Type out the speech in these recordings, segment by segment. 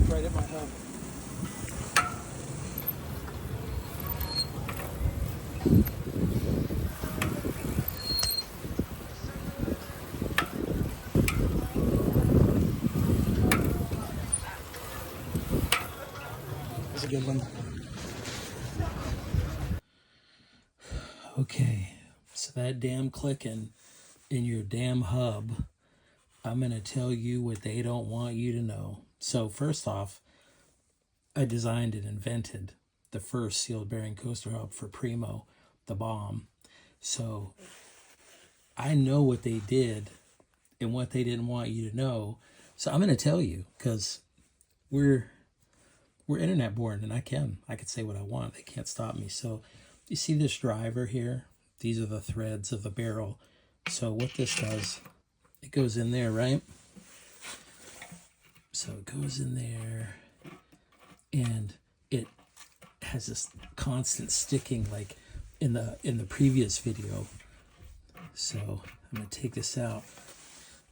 right at my hub. That's a good one. Okay, so that damn clicking in your damn hub, I'm going to tell you what they don't want you to know. So first off, I designed and invented the first sealed bearing coaster hub for Primo, the bomb. So I know what they did and what they didn't want you to know. So I'm going to tell you, because we're internet born, and I could say what I want. They can't stop me. So you see this driver here? These are the threads of the barrel. So what this does, it goes in there, right? So it goes in there, and it has this constant sticking, like in the previous video. So I'm going to take this out.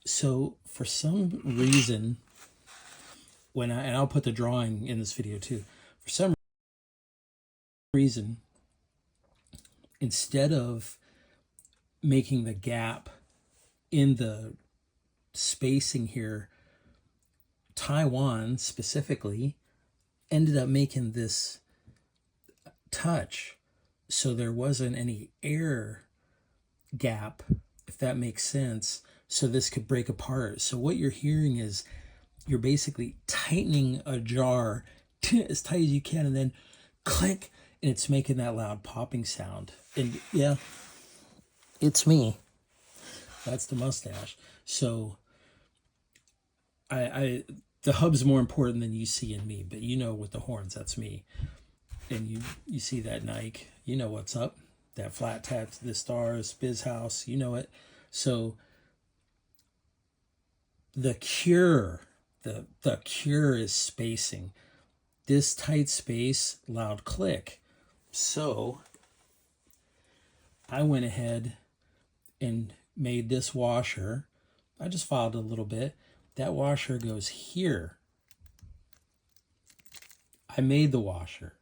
So for some reason, and I'll put the drawing in this video too. For some reason, instead of making the gap in the spacing here, Taiwan specifically ended up making this touch so there wasn't any air gap, if that makes sense, so this could break apart. So what you're hearing is you're basically tightening a jar as tight as you can, and then click, and it's making that loud popping sound. And yeah, it's me. That's the mustache. So the hub's more important than you see in me, but you know, with the horns, that's me. And you see that Nike, you know what's up. That flat tap to the stars, Biz House, you know it. So the cure is spacing. This tight space, loud click. So I went ahead and made this washer. I just filed a little bit. That washer goes here. I made the washer.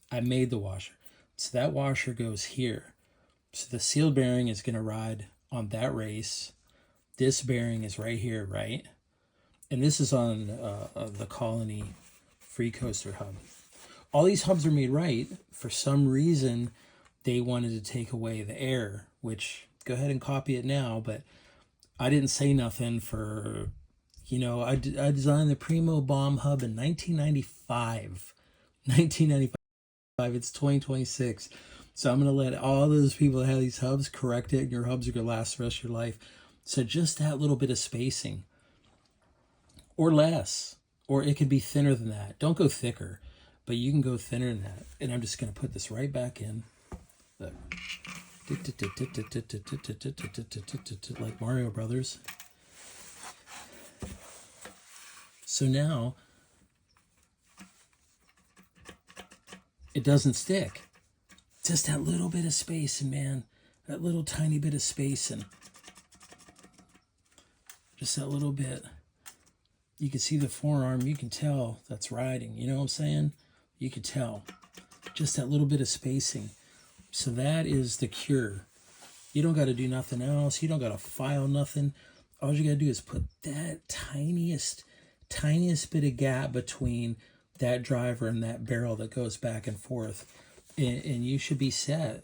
So that washer goes here. So the sealed bearing is going to ride on that race. This bearing is right here, right? And this is on the Colony Freecoaster hub. All these hubs are made right. For some reason, they wanted to take away the air, which, go ahead and copy it now, but I didn't say nothing for, I designed the Primo Bomb hub in 1995. 1995. It's 2026. So I'm going to let all those people that have these hubs correct it, and your hubs are going to last the rest of your life. So just that little bit of spacing, or less, or it can be thinner than that. Don't go thicker, but you can go thinner than that. And I'm just going to put this right back in. Look. Like Mario Brothers. So now it doesn't stick. Just that little bit of spacing, man. That little tiny bit of spacing. Just that little bit. You can see the forearm. You can tell that's riding. You know what I'm saying? You can tell. Just that little bit of spacing. So that is the cure. You don't got to do nothing else. You don't got to file nothing. All you got to do is put that tiniest bit of gap between that driver and that barrel that goes back and forth. And you should be set.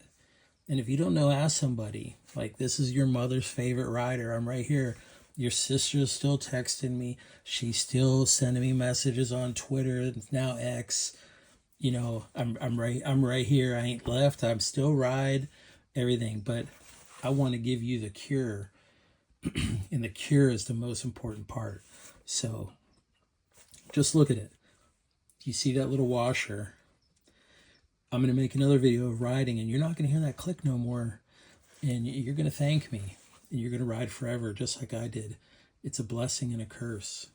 And if you don't know, ask somebody. Like, this is your mother's favorite rider. I'm right here. Your sister's still texting me. She's still sending me messages on Twitter. Now X. I'm right here. I ain't left. I'm still ride everything. But I want to give you the cure. And the cure is the most important part. So just look at it. You see that little washer? I'm going to make another video of riding, and you're not going to hear that click no more. And you're going to thank me. And you're going to ride forever, just like I did. It's a blessing and a curse.